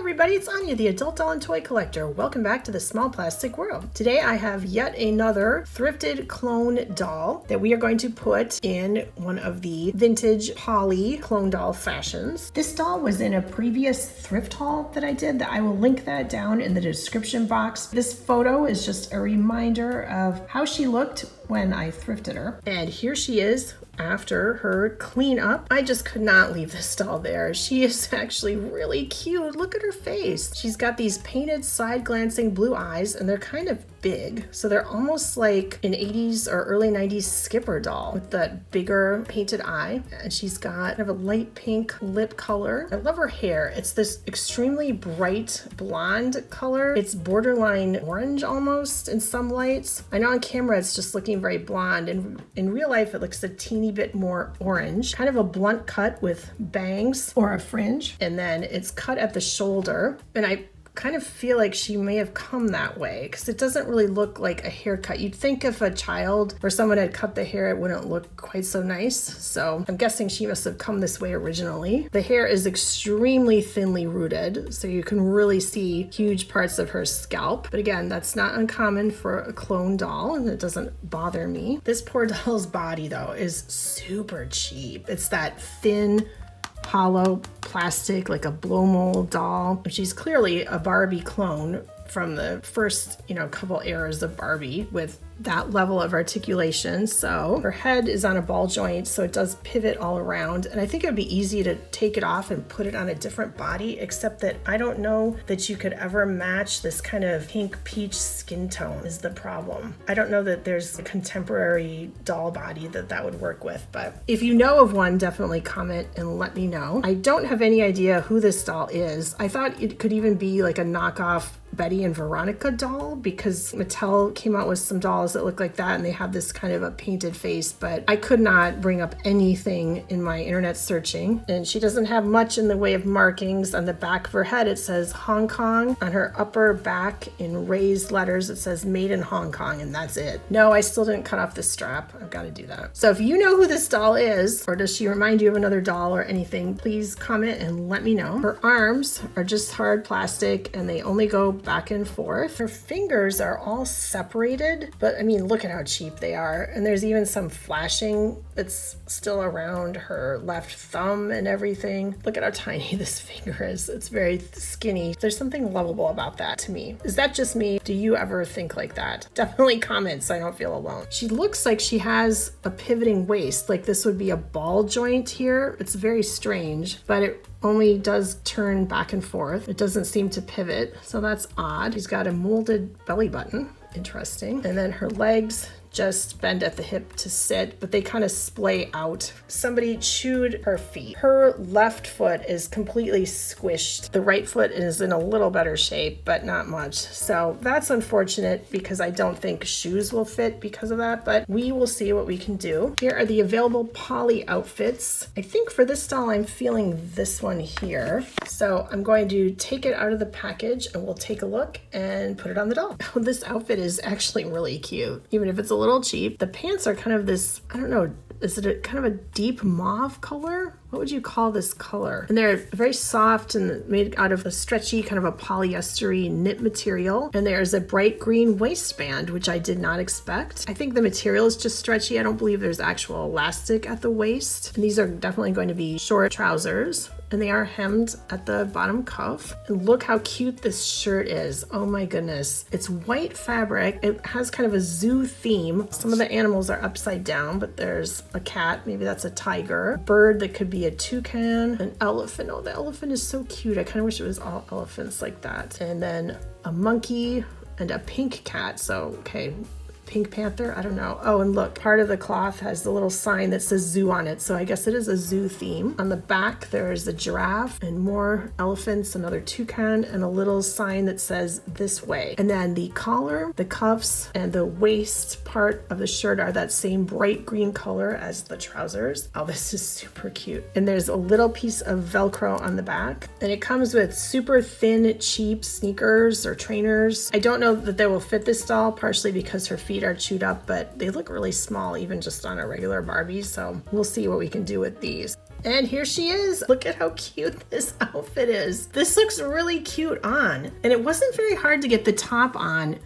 everybody, it's Anya, the adult doll and toy collector. Welcome back to the small plastic world. Today I have yet another thrifted clone doll that we are going to put in one of the vintage Polly clone doll fashions. This doll was in a previous thrift haul that I did that I will link that down in the description box. This photo is just a reminder of how she looked when I thrifted her. And here she is after her cleanup. I just could not leave this doll there. She is actually really cute. Look at her face. She's got these painted side glancing blue eyes and they're kind of big. So they're almost like an 80s or early 90s Skipper doll with that bigger painted eye. And she's got kind of a light pink lip color. I love her hair. It's this extremely bright blonde color. It's borderline orange almost in some lights. I know on camera it's just looking very blonde, and in real life it looks a teeny bit more orange. Kind of a blunt cut with bangs or a fringe, and then it's cut at the shoulder. And I kind of feel like she may have come that way because it doesn't really look like a haircut. You'd think if a child or someone had cut the hair, it wouldn't look quite so nice. So I'm guessing she must have come this way originally. The hair is extremely thinly rooted, so you can really see huge parts of her scalp. But again, that's not uncommon for a clone doll, and it doesn't bother me. This poor doll's body, though, is super cheap. It's that thin, hollow plastic, like a blow mold doll. She's clearly a Barbie clone from the first, couple eras of Barbie with that level of articulation. So her head is on a ball joint, so it does pivot all around. And I think it would be easy to take it off and put it on a different body, except that I don't know that you could ever match this kind of pink peach skin tone is the problem. I don't know that there's a contemporary doll body that would work with, but if you know of one, definitely comment and let me know. I don't have any idea who this doll is. I thought it could even be like a knockoff Betty and Veronica doll because Mattel came out with some dolls that look like that and they have this kind of a painted face, but I could not bring up anything in my internet searching. And she doesn't have much in the way of markings. On the back of her head it says Hong Kong. On her upper back in raised letters it says made in Hong Kong, and that's it. No, I still didn't cut off the strap. I've got to do that. So if you know who this doll is, or does she remind you of another doll or anything, please comment and let me know. Her arms are just hard plastic and they only go back and forth. Her fingers are all separated, but I mean, look at how cheap they are. And there's even some flashing that's still around her left thumb and everything. Look at how tiny this finger is. It's very skinny. There's something lovable about that to me. Is that just me? Do you ever think like that? Definitely comment so I don't feel alone. She looks like she has a pivoting waist, like this would be a ball joint here. It's very strange, but it only does turn back and forth. It doesn't seem to pivot, so that's odd. She's got a molded belly button. Interesting. And then her legs just bend at the hip to sit, but they kind of splay out. Somebody chewed her feet. Her left foot is completely squished. The right foot is in a little better shape, but not much. So that's unfortunate because I don't think shoes will fit because of that, but we will see what we can do. Here are the available Polly outfits. I think for this doll, I'm feeling this one here. So I'm going to take it out of the package and we'll take a look and put it on the doll. This outfit is actually really cute, even if it's a little cheap. The pants are kind of this, I don't know, is it a kind of a deep mauve color? What would you call this color? And they're very soft and made out of a stretchy kind of a polyester knit material. And there's a bright green waistband, which I did not expect. I think the material is just stretchy. I don't believe there's actual elastic at the waist. And these are definitely going to be short trousers. And they are hemmed at the bottom cuff. And look how cute this shirt is. Oh my goodness. It's white fabric. It has kind of a zoo theme. Some of the animals are upside down, but there's a cat. Maybe that's a tiger. A bird that could be a toucan. An elephant. Oh, the elephant is so cute. I kind of wish it was all elephants like that. And then a monkey and a pink cat. So, okay. Pink Panther? I don't know. Oh, and look, part of the cloth has the little sign that says zoo on it, so I guess it is a zoo theme. On the back, there's a giraffe and more elephants, another toucan, and a little sign that says this way. And then the collar, the cuffs, and the waist part of the shirt are that same bright green color as the trousers. Oh, this is super cute. And there's a little piece of Velcro on the back, and it comes with super thin, cheap sneakers or trainers. I don't know that they will fit this doll, partially because her feet are chewed up, but they look really small even just on a regular Barbie, so we'll see what we can do with these. And here she is. Look at how cute this outfit is. This looks really cute on. And it wasn't very hard to get the top on.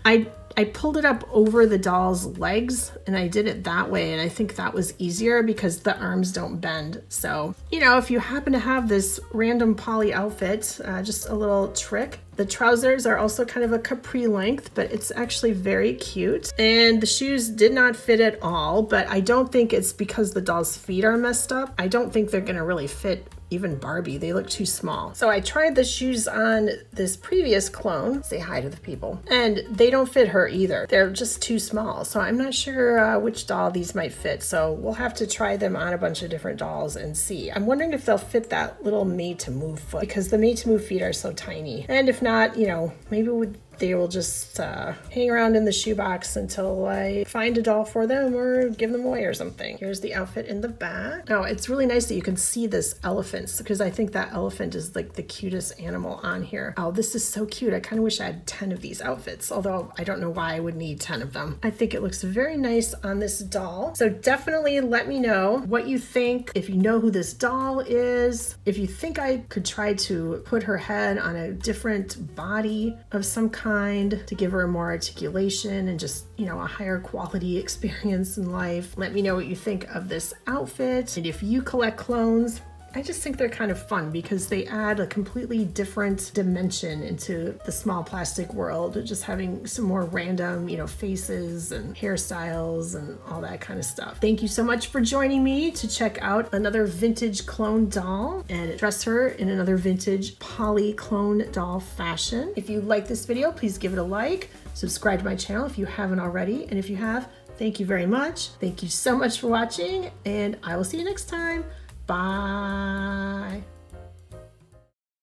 I pulled it up over the doll's legs and I did it that way, and I think that was easier because the arms don't bend. So, you know, if you happen to have this random poly outfit, just a little trick. The trousers are also kind of a capri length, but it's actually very cute. And the shoes did not fit at all, but I don't think it's because the doll's feet are messed up. I don't think they're gonna really fit even Barbie. They look too small. So I tried the shoes on this previous clone, say hi to the people, and they don't fit her either. They're just too small. So I'm not sure which doll these might fit. So we'll have to try them on a bunch of different dolls and see. I'm wondering if they'll fit that little made to move foot because the made to move feet are so tiny. And if not, you know, maybe they will just hang around in the shoebox until I find a doll for them or give them away or something. Here's the outfit in the back. Oh, it's really nice that you can see this elephant because I think that elephant is like the cutest animal on here. Oh, this is so cute. I kind of wish I had 10 of these outfits, although I don't know why I would need 10 of them. I think it looks very nice on this doll. So definitely let me know what you think. If you know who this doll is, if you think I could try to put her head on a different body of some kind to give her more articulation and just, you know, a higher quality experience in life. Let me know what you think of this outfit. And if you collect clones, I just think they're kind of fun because they add a completely different dimension into the small plastic world, just having some more random, you know, faces and hairstyles and all that kind of stuff. Thank you so much for joining me to check out another vintage clone doll and dress her in another vintage poly clone doll fashion. If you like this video, please give it a like, subscribe to my channel if you haven't already, and if you have, thank you very much. Thank you so much for watching, and I will see you next time. Bye.